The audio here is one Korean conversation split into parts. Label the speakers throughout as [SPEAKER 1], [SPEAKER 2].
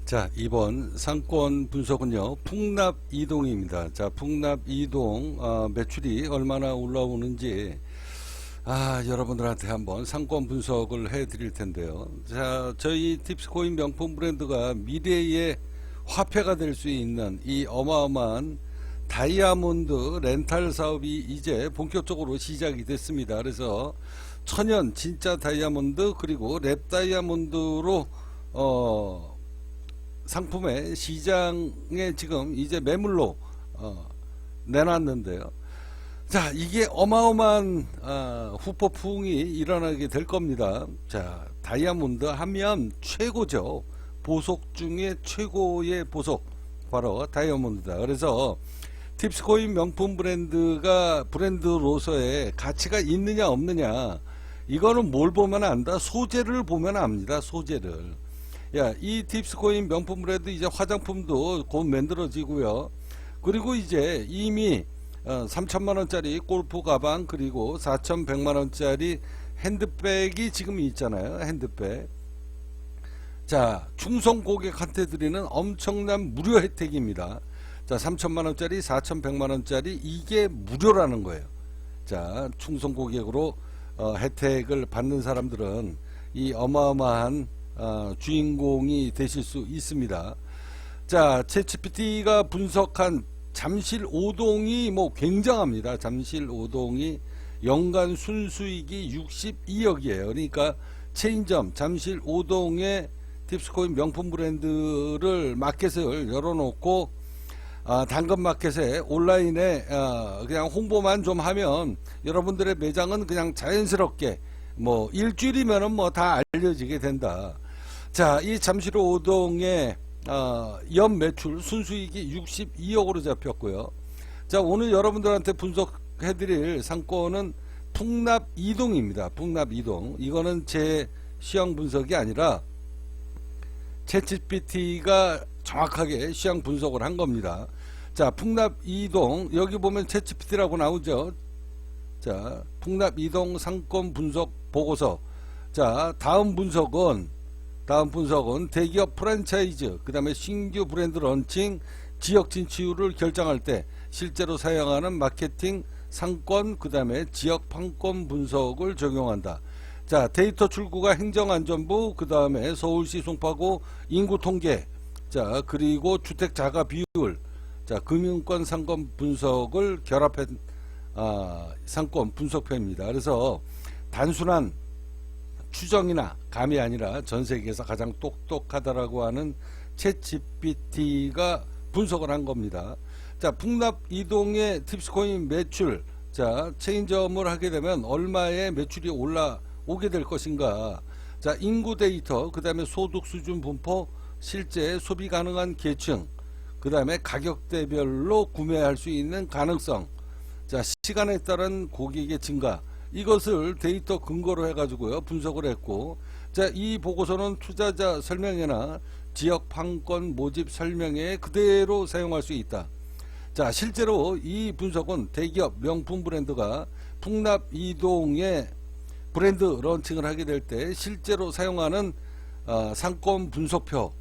[SPEAKER 1] 자, 이번 상권 분석은요, 풍납 이동입니다. 자, 풍납 이동, 매출이 얼마나 올라오는지, 여러분들한테 한번 상권 분석을 해 드릴 텐데요. 자, 저희 팁스코인 명품 브랜드가 미래의 화폐가 될 수 있는 이 어마어마한 다이아몬드 렌탈 사업이 이제 본격적으로 시작이 됐습니다. 그래서 천연 진짜 다이아몬드 그리고 랩 다이아몬드로 상품의 시장에 지금 이제 매물로 내놨는데요. 자, 이게 어마어마한 후폭풍이 일어나게 될 겁니다. 자, 다이아몬드 하면 최고죠. 보석 중에 최고의 보석 바로 다이아몬드다. 그래서 팁스코인 명품 브랜드로서의 가치가 있느냐 없느냐, 이거는 뭘 보면 안다? 소재를 보면 압니다. 소재를. 이 팁스코인 명품 브랜드 이제 화장품도 곧 만들어지고요. 그리고 이제 이미 3천만원짜리 골프 가방 그리고 4,100만원짜리 핸드백이 지금 있잖아요. 핸드백. 자, 충성 고객한테 드리는 엄청난 무료 혜택입니다. 자, 3천만원짜리 4,100만원짜리 이게 무료라는 거예요. 자, 충성 고객으로 혜택을 받는 사람들은 이 어마어마한 주인공이 되실 수 있습니다. 자, 챗GPT가 분석한 잠실 5동이 뭐 굉장합니다. 잠실 5동이 연간 순수익이 62억이에요. 그러니까 체인점 잠실 5동의 팁스코인 명품 브랜드를 마켓을 열어놓고 당근마켓에 온라인에 그냥 홍보만 좀 하면 여러분들의 매장은 그냥 자연스럽게 뭐 일주일이면은 뭐 다 알려지게 된다. 자, 이 잠실 5동의 연 매출 순수익이 62억으로 잡혔고요. 자, 오늘 여러분들한테 분석해드릴 상권은 풍납 이동입니다. 풍납 이동. 이거는 제 시황 분석이 아니라 챗GPT가 정확하게 시황 분석을 한 겁니다. 자, 풍납 이동 여기 보면 챗GPT라고 나오죠. 자, 풍납 이동 상권 분석 보고서. 자, 다음 분석은 대기업 프랜차이즈, 그 다음에 신규 브랜드 런칭, 지역 진출을 결정할 때 실제로 사용하는 마케팅, 상권, 그 다음에 지역 판권 분석을 적용한다. 자, 데이터 출구가 행정안전부, 그 다음에 서울시 송파구 인구 통계, 자, 그리고 주택 자가 비율, 자, 금융권 상권 분석을 결합한 상권 분석표입니다. 그래서 단순한 추정이나 감이 아니라 전 세계에서 가장 똑똑하다라고 하는 챗GPT가 분석을 한 겁니다. 자, 풍납 이동의 팁스코인 매출. 자, 체인점을 하게 되면 얼마의 매출이 올라오게 될 것인가. 자, 인구 데이터, 그 다음에 소득 수준 분포, 실제 소비 가능한 계층, 그 다음에 가격대별로 구매할 수 있는 가능성, 자, 시간에 따른 고객의 증가, 이것을 데이터 근거로 해가지고요 분석을 했고, 자, 이 보고서는 투자자 설명회나 지역 판권 모집 설명회에 그대로 사용할 수 있다. 자, 실제로 이 분석은 대기업 명품 브랜드가 풍납 이동의 브랜드 런칭을 하게 될 때 실제로 사용하는 상권 분석표.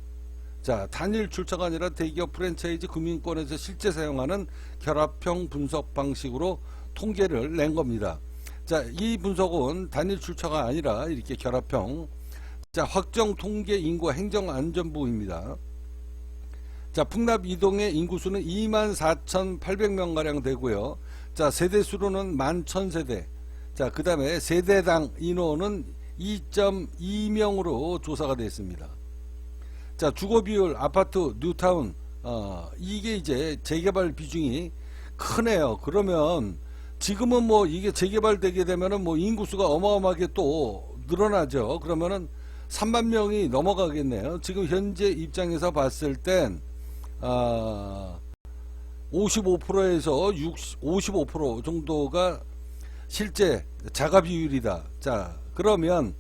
[SPEAKER 1] 자, 단일 출처가 아니라 대기업 프랜차이즈 금융권에서 실제 사용하는 결합형 분석 방식으로 통계를 낸 겁니다. 자, 이 분석은 단일 출처가 아니라 이렇게 결합형. 자, 확정 통계 인구 행정안전부입니다. 자, 풍납 이동의 인구수는 24,800명가량 되고요. 자, 세대수로는 11,000세대. 자, 그 다음에 세대당 인원은 2.2명으로 조사가 되어 있습니다. 자, 주거비율 아파트 뉴타운, 이게 이제 재개발 비중이 크네요. 그러면 지금은 뭐 이게 재개발되게 되면은 뭐 인구수가 어마어마하게 또 늘어나죠. 그러면은 3만 명이 넘어가겠네요. 지금 현재 입장에서 봤을 땐 55%에서 55% 정도가 실제 자가 비율이다. 자, 그러면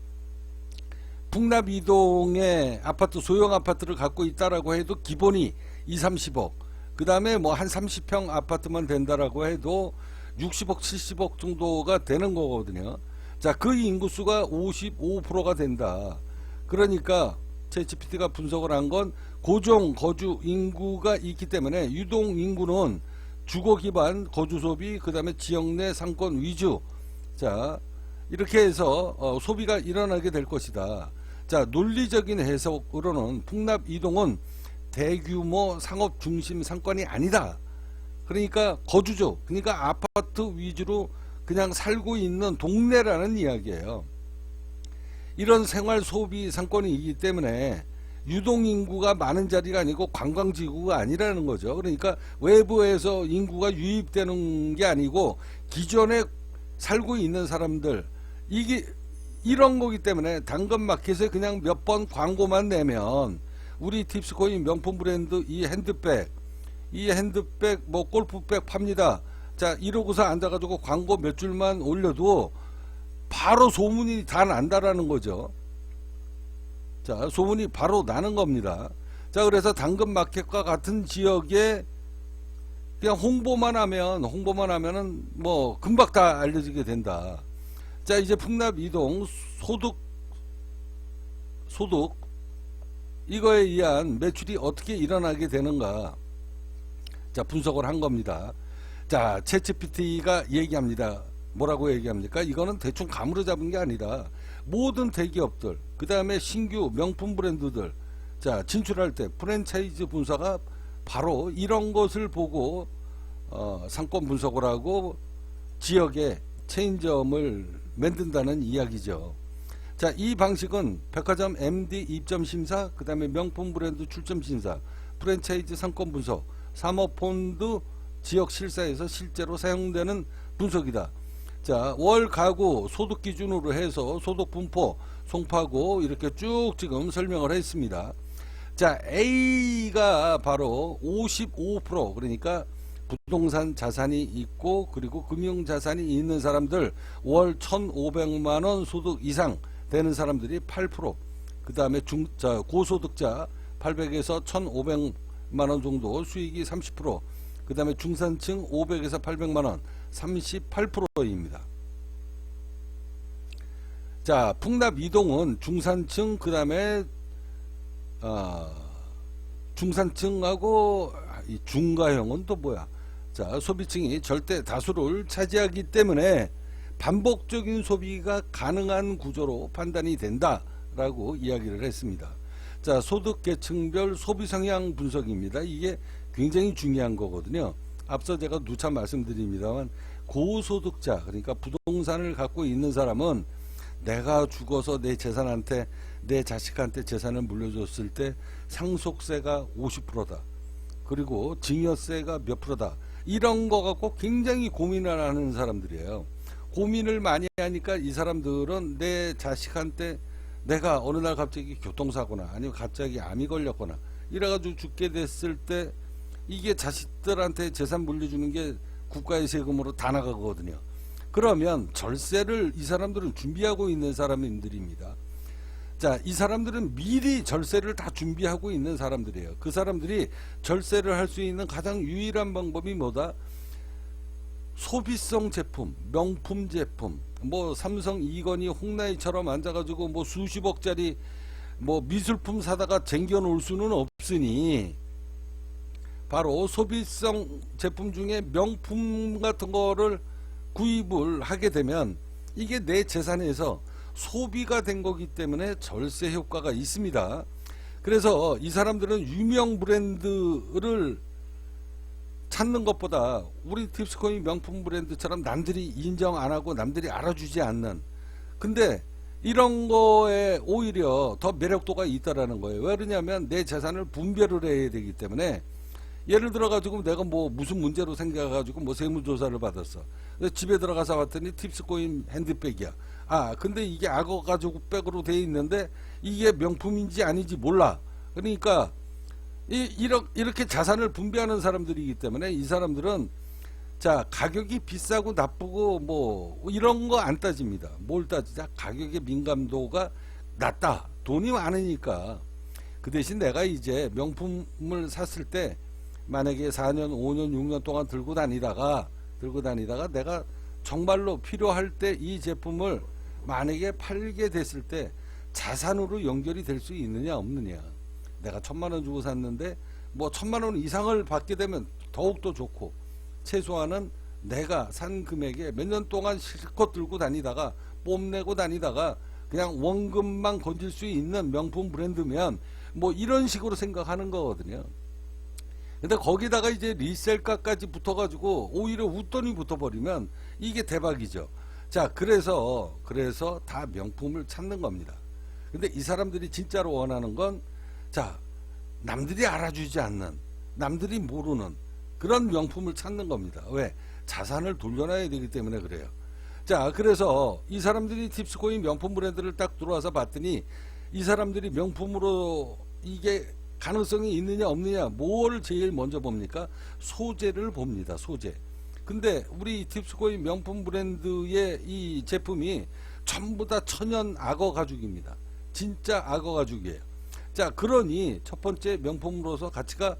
[SPEAKER 1] 풍납 이동의 아파트, 소형 아파트를 갖고 있다라고 해도 기본이 2, 30억. 그 다음에 뭐 한 30평 아파트만 된다라고 해도 60억, 70억 정도가 되는 거거든요. 자, 그 인구수가 55%가 된다. 그러니까 챗GPT가 분석을 한 건 고정 거주 인구가 있기 때문에 유동 인구는 주거 기반 거주 소비, 그 다음에 지역 내 상권 위주, 자 이렇게 해서 소비가 일어나게 될 것이다. 자, 논리적인 해석으로는 풍납 이동은 대규모 상업 중심 상권이 아니다. 그러니까 거주죠. 그러니까 아파트 위주로 그냥 살고 있는 동네라는 이야기예요. 이런 생활 소비 상권이기 때문에 유동인구가 많은 자리가 아니고 관광지구가 아니라는 거죠. 그러니까 외부에서 인구가 유입되는 게 아니고 기존에 살고 있는 사람들, 이게 이런 거기 때문에 당근마켓에 그냥 몇 번 광고만 내면 우리 팁스코인 명품 브랜드 이 핸드백 뭐 골프백 팝니다. 자 이러고서 앉아가지고 광고 몇 줄만 올려도 바로 소문이 다 난다라는 거죠. 자 소문이 바로 나는 겁니다. 자 그래서 당근마켓과 같은 지역에 그냥 홍보만 하면은 뭐 금방 다 알려지게 된다. 자 이제 풍납 이동 소득 이거에 의한 매출이 어떻게 일어나게 되는가, 자 분석을 한 겁니다. 자 챗GPT가 얘기합니다. 뭐라고 얘기합니까? 이거는 대충 감으로 잡은 게 아니라 모든 대기업들, 그 다음에 신규 명품 브랜드들, 자 진출할 때 프랜차이즈 분사가 바로 이런 것을 보고 상권 분석을 하고 지역에 체인점을 만든다는 이야기죠. 자, 이 방식은 백화점 MD 입점 심사, 그 다음에 명품 브랜드 출점 심사, 프랜차이즈 상권 분석, 사모펀드 지역 실사에서 실제로 사용되는 분석이다. 자, 월 가구 소득 기준으로 해서 소득 분포, 송파구 이렇게 쭉 지금 설명을 했습니다. 자, A가 바로 55%, 그러니까 부동산 자산이 있고 그리고 금융 자산이 있는 사람들, 월 1,500만원 소득 이상 되는 사람들이 8%, 그 다음에 고소득자 800에서 1,500만원 정도 수익이 30%, 그 다음에 중산층 500에서 800만원 38%입니다. 자, 풍납 이동은 중산층, 그 다음에 중산층하고 이 중가형은 또 뭐야? 자, 소비층이 절대 다수를 차지하기 때문에 반복적인 소비가 가능한 구조로 판단이 된다라고 이야기를 했습니다. 자, 소득 계층별 소비 성향 분석입니다. 이게 굉장히 중요한 거거든요. 앞서 제가 누차 말씀드립니다만 고소득자, 그러니까 부동산을 갖고 있는 사람은 내가 죽어서 내 재산한테, 내 자식한테 재산을 물려줬을 때 상속세가 50%다. 그리고 증여세가 몇 프로다. 이런 거 갖고 굉장히 고민을 하는 사람들이에요. 고민을 많이 하니까 이 사람들은 내 자식한테 내가 어느 날 갑자기 교통사고나 아니면 갑자기 암이 걸렸거나 이래가지고 죽게 됐을 때 이게 자식들한테 재산 물려주는 게 국가의 세금으로 다 나가거든요. 그러면 절세를 이 사람들은 준비하고 있는 사람들입니다. 자, 이 사람들은 미리 절세를 다 준비하고 있는 사람들이에요. 그 사람들이 절세를 할 수 있는 가장 유일한 방법이 뭐다? 소비성 제품, 명품 제품, 뭐 삼성 이건희 홍나이처럼 앉아가지고 뭐 수십억짜리 뭐 미술품 사다가 쟁겨 놓을 수는 없으니 바로 소비성 제품 중에 명품 같은 거를 구입을 하게 되면 이게 내 재산에서 소비가 된 거기 때문에 절세 효과가 있습니다. 그래서 이 사람들은 유명 브랜드를 찾는 것보다 우리 팁스코인 명품 브랜드처럼 남들이 인정 안 하고 남들이 알아주지 않는, 근데 이런 거에 오히려 더 매력도가 있다라는 거예요. 왜 그러냐면 내 재산을 분별을 해야 되기 때문에, 예를 들어 가지고 내가 뭐 무슨 문제로 생겨 가지고 뭐 세무조사를 받았어. 집에 들어가서 봤더니 팁스코인 핸드백이야. 아 근데 이게 악어 가지고 백으로 돼 있는데 이게 명품인지 아닌지 몰라. 그러니까 이렇게 자산을 분배하는 사람들이기 때문에 이 사람들은 자 가격이 비싸고 나쁘고 뭐 이런 거 안 따집니다. 뭘 따지자? 가격의 민감도가 낮다. 돈이 많으니까. 그 대신 내가 이제 명품을 샀을 때 만약에 4년 5년 6년 동안 들고 다니다가 내가 정말로 필요할 때 이 제품을 만약에 팔게 됐을 때 자산으로 연결이 될 수 있느냐 없느냐, 내가 1,000만 원 주고 샀는데 뭐 1,000만 원 이상을 받게 되면 더욱더 좋고, 최소한은 내가 산 금액에 몇 년 동안 실컷 들고 다니다가 뽐내고 다니다가 그냥 원금만 건질 수 있는 명품 브랜드면 뭐 이런 식으로 생각하는 거거든요. 근데 거기다가 이제 리셀가까지 붙어가지고 오히려 웃돈이 붙어버리면 이게 대박이죠. 자, 그래서 다 명품을 찾는 겁니다. 근데 이 사람들이 진짜로 원하는 건, 자, 남들이 알아주지 않는, 남들이 모르는 그런 명품을 찾는 겁니다. 왜? 자산을 돌려놔야 되기 때문에 그래요. 자, 그래서 이 사람들이 팁스코인 명품 브랜드를 딱 들어와서 봤더니, 이 사람들이 명품으로 이게 가능성이 있느냐 없느냐, 뭘 제일 먼저 봅니까? 소재를 봅니다. 소재. 근데 우리 팁스코인 명품 브랜드의 이 제품이 전부 다 천연 악어 가죽입니다. 진짜 악어 가죽이에요. 자, 그러니 첫 번째 명품으로서 가치가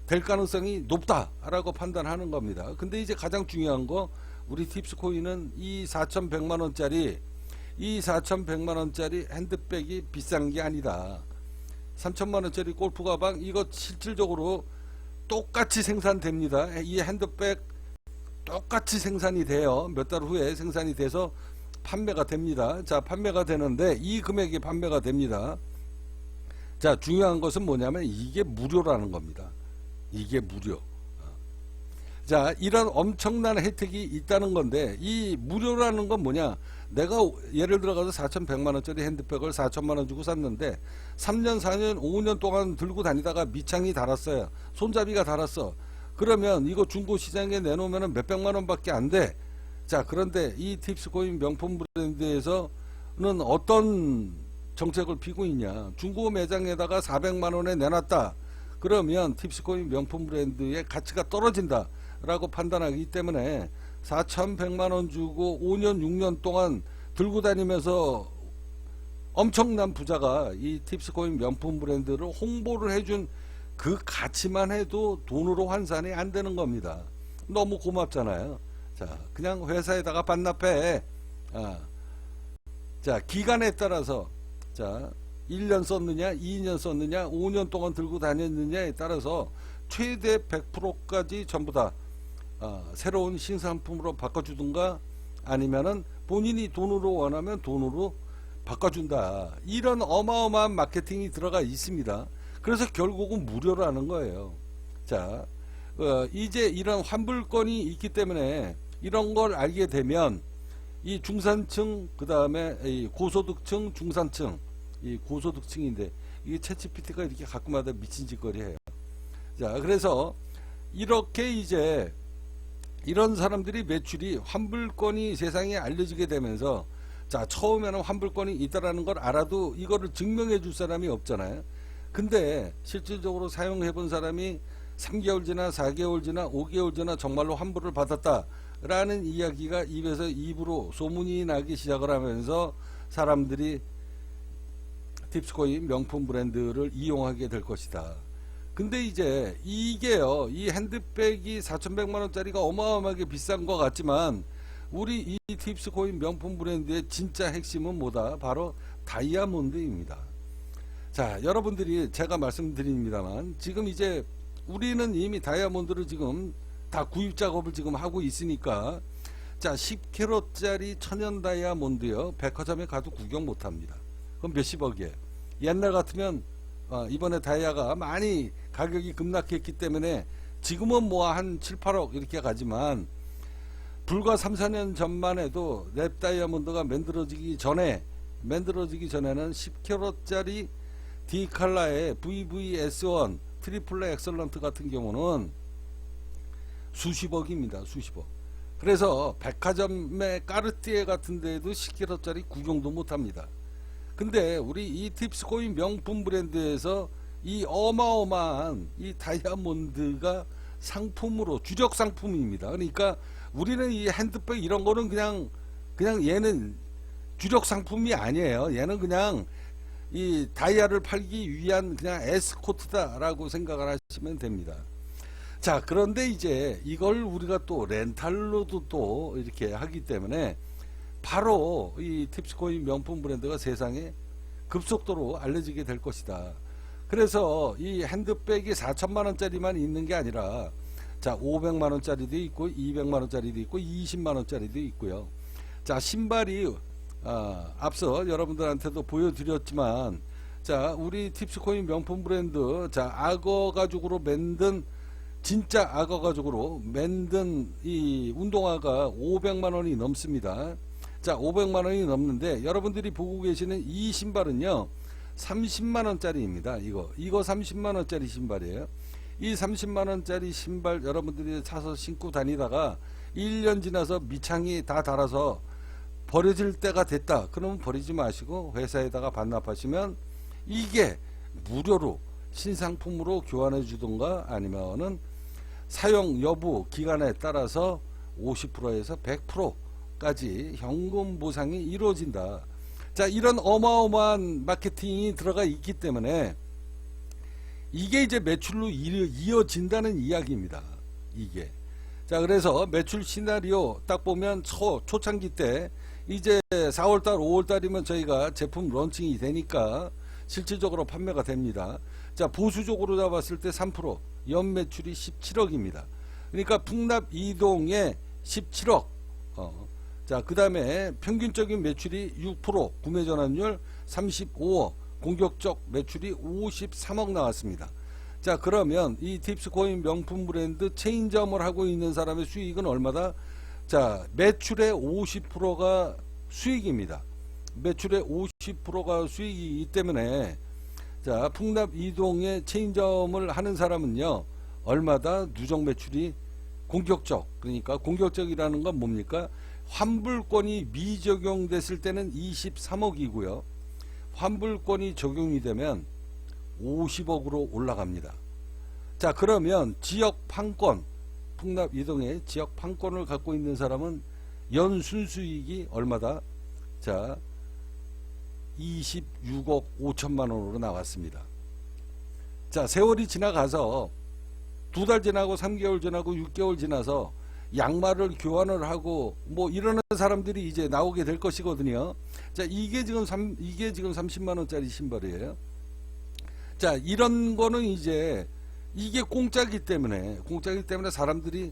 [SPEAKER 1] 될 가능성이 높다라고 판단하는 겁니다. 근데 이제 가장 중요한 거, 우리 팁스코인은 이 4,100만원짜리 핸드백이 비싼 게 아니다. 3,000만원짜리 골프 가방 이거 실질적으로 똑같이 생산됩니다. 이 핸드백 똑같이 생산이 돼요. 몇 달 후에 생산이 돼서 판매가 됩니다. 자, 판매가 되는데 이 금액이 판매가 됩니다. 자, 중요한 것은 뭐냐면 이게 무료라는 겁니다. 이게 무료. 자, 이런 엄청난 혜택이 있다는 건데, 이 무료라는 건 뭐냐? 내가 예를 들어가서 4,100만원짜리 핸드백을 4,000만원 주고 샀는데 3년 4년 5년 동안 들고 다니다가 밑창이 닳았어요. 손잡이가 닳았어. 그러면 이거 중고시장에 내놓으면 몇백만원 밖에 안 돼. 자, 그런데 이 팁스코인 명품 브랜드에서는 어떤 정책을 피고 있냐? 중고 매장에다가 400만원에 내놨다. 그러면 팁스코인 명품 브랜드의 가치가 떨어진다 라고 판단하기 때문에 4,100만원 주고 5년 6년 동안 들고 다니면서 엄청난 부자가 이 팁스코인 명품 브랜드를 홍보를 해준 그 가치만 해도 돈으로 환산이 안 되는 겁니다. 너무 고맙잖아요. 자, 그냥 회사에다가 반납해. 자, 기간에 따라서, 자, 1년 썼느냐 2년 썼느냐 5년 동안 들고 다녔느냐에 따라서 최대 100%까지 전부 다 새로운 신상품으로 바꿔주든가, 아니면은 본인이 돈으로 원하면 돈으로 바꿔준다. 이런 어마어마한 마케팅이 들어가 있습니다. 그래서 결국은 무료라는 거예요. 자, 이제 이런 환불권이 있기 때문에 이런 걸 알게 되면 이 중산층, 그 다음에 이 고소득층, 중산층, 이 고소득층인데 이게 챗GPT가 이렇게 가끔마다 미친 짓거리 해요. 자, 그래서 이렇게 이제 이런 사람들이 매출이 환불권이 세상에 알려지게 되면서, 자, 처음에는 환불권이 있다라는 걸 알아도 이거를 증명해 줄 사람이 없잖아요. 근데 실질적으로 사용해 본 사람이 3개월 지나 4개월 지나 5개월 지나 정말로 환불을 받았다라는 이야기가 입에서 입으로 소문이 나기 시작을 하면서 사람들이 팁스코인 명품 브랜드를 이용하게 될 것이다. 근데 이제 이게요, 이 핸드백이 4,100만원짜리가 어마어마하게 비싼 것 같지만 우리 이 팁스코인 명품 브랜드의 진짜 핵심은 뭐다? 바로 다이아몬드입니다. 자, 여러분들이 제가 말씀드립니다만 지금 이제 우리는 이미 다이아몬드를 지금 다 구입 작업을 지금 하고 있으니까, 자, 10캐럿짜리 천연 다이아몬드요, 백화점에 가도 구경 못합니다. 그럼 몇십억이에요. 옛날 같으면 이번에 다이아가 많이 가격이 급락했기 때문에 지금은 뭐 한 7, 8억 이렇게 가지만 불과 3, 4년 전만 해도 랩 다이아몬드가 만들어지기 전에는 10캐럿짜리 D칼라의 VVS1 트리플 엑설런트 같은 경우는 수십억입니다. 수십억. 그래서 백화점의 까르띠에 같은 데에도 10캐럿짜리 구경도 못합니다. 근데 우리 이 팁스코인 명품 브랜드에서 이 어마어마한 이 다이아몬드가 상품으로, 주력 상품입니다. 그러니까 우리는 이 핸드백 이런 거는 그냥 얘는 주력 상품이 아니에요. 얘는 그냥 이 다이아를 팔기 위한 그냥 에스코트다라고 생각을 하시면 됩니다. 자, 그런데 이제 이걸 우리가 또 렌탈로도 또 이렇게 하기 때문에 바로 이 팁스코인 명품 브랜드가 세상에 급속도로 알려지게 될 것이다. 그래서 이 핸드백이 4천만원짜리만 있는 게 아니라 자 500만원짜리도 있고 200만원짜리도 있고 20만원짜리도 있고요. 자 신발이 앞서 여러분들한테도 보여드렸지만 자 우리 팁스코인 명품 브랜드 자 악어 가죽으로 만든 진짜 악어 가죽으로 만든 이 운동화가 500만원이 넘습니다. 자 500만원이 넘는데 여러분들이 보고 계시는 이 신발은요 30만원짜리입니다. 이거 30만원짜리 신발이에요. 이 30만원짜리 신발 여러분들이 사서 신고 다니다가 1년 지나서 밑창이 다 닳아서 버려질 때가 됐다. 그러면 버리지 마시고 회사에다가 반납하시면 이게 무료로 신상품으로 교환해 주던가 아니면은 사용 여부 기간에 따라서 50%에서 100%까지 현금 보상이 이루어진다. 자 이런 어마어마한 마케팅이 들어가 있기 때문에 이게 이제 매출로 이어진다는 이야기입니다. 이게 자 그래서 매출 시나리오 딱 보면 초창기 때 이제 4월달 5월달이면 저희가 제품 런칭이 되니까 실질적으로 판매가 됩니다. 자 보수적으로 잡았을 때 3% 연매출이 17억입니다. 그러니까 풍납 이동에 17억 자 그 다음에 평균적인 매출이 6% 구매 전환율 35억 공격적 매출이 53억 나왔습니다. 자 그러면 이 팁스코인 명품 브랜드 체인점을 하고 있는 사람의 수익은 얼마다? 자 매출의 50%가 수익입니다. 매출의 50%가 수익이기 때문에 자 풍납 이동의 체인점을 하는 사람은요 얼마다? 누적 매출이 공격적, 그러니까 공격적이라는 건 뭡니까? 환불권이 미적용됐을 때는 23억이고요 환불권이 적용이 되면 50억으로 올라갑니다. 자 그러면 지역 판권 풍납 이동의 지역 판권을 갖고 있는 사람은 연 순수익이 얼마다? 자 26억 5천만 원으로 나왔습니다. 자 세월이 지나가서 2달 지나고 3개월 지나고 6개월 지나서 양말을 교환을 하고 뭐 이러는 사람들이 이제 나오게 될 것이거든요. 자 이게 지금 30만 원짜리 신발이에요. 자 이런 거는 이제 이게 공짜기 때문에 사람들이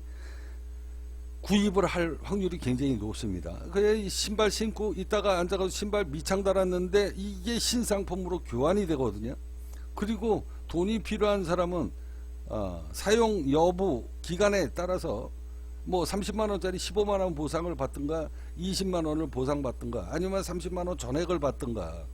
[SPEAKER 1] 구입을 할 확률이 굉장히 높습니다. 그래 신발 신고 있다가 앉아가지고 신발 밑창 달았는데 이게 신상품으로 교환이 되거든요. 그리고 돈이 필요한 사람은 사용 여부 기간에 따라서 뭐 30만원짜리 15만원 보상을 받든가 20만원을 보상받든가 아니면 30만원 전액을 받든가.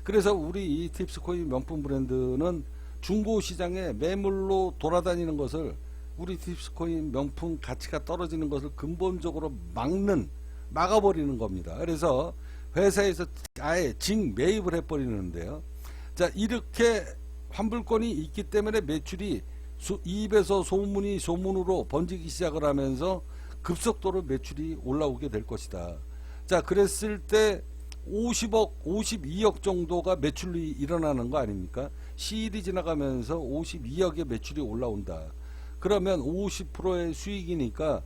[SPEAKER 1] 그래서 우리 이 팁스코인 명품 브랜드는 중고시장에 매물로 돌아다니는 것을 우리 팁스코인 명품 가치가 떨어지는 것을 근본적으로 막아버리는 겁니다. 그래서 회사에서 아예 직매입을 해버리는데요. 자 이렇게 환불권이 있기 때문에 매출이 입에서 소문으로 번지기 시작을 하면서 급속도로 매출이 올라오게 될 것이다. 자 그랬을 때 50억 52억 정도가 매출이 일어나는 거 아닙니까? 시일이 지나가면서 52억의 매출이 올라온다. 그러면 50%의 수익이니까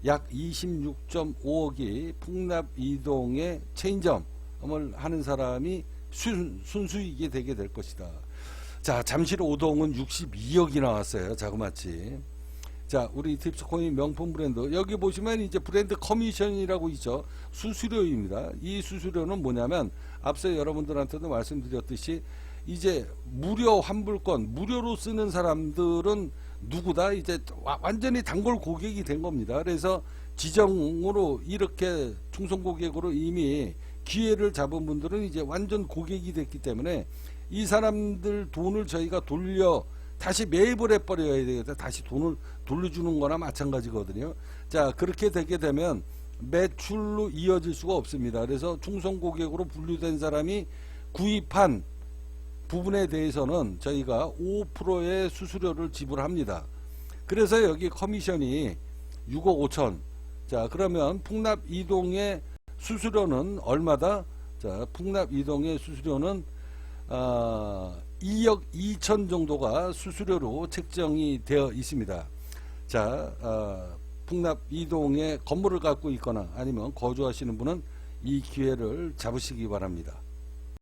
[SPEAKER 1] 약 26.5억이 풍납 이동의 체인점을 하는 사람이 순수익이 되게 될 것이다. 자 잠실 오동은 62억이 나왔어요. 자그마치. 자 우리 팁스코인 명품 브랜드 여기 보시면 이제 브랜드 커미션이라고 있죠. 수수료입니다. 이 수수료는 뭐냐면 앞서 여러분들한테도 말씀드렸듯이 이제 무료 환불권 무료로 쓰는 사람들은 누구다? 이제 완전히 단골 고객이 된 겁니다. 그래서 지정으로 이렇게 충성 고객으로 이미 기회를 잡은 분들은 이제 완전 고객이 됐기 때문에 이 사람들 돈을 저희가 다시 매입을 해버려야 되겠다. 다시 돈을 돌려주는 거나 마찬가지거든요. 자 그렇게 되게 되면 매출로 이어질 수가 없습니다. 그래서 충성 고객으로 분류된 사람이 구입한 부분에 대해서는 저희가 5%의 수수료를 지불합니다. 그래서 여기 커미션이 6억 5천. 자 그러면 풍납 이동의 수수료는 얼마다? 자 풍납 이동의 수수료는 2억 2천 정도가 수수료로 책정이 되어 있습니다. 자 풍납 이동의 건물을 갖고 있거나 아니면 거주하시는 분은 이 기회를 잡으시기 바랍니다.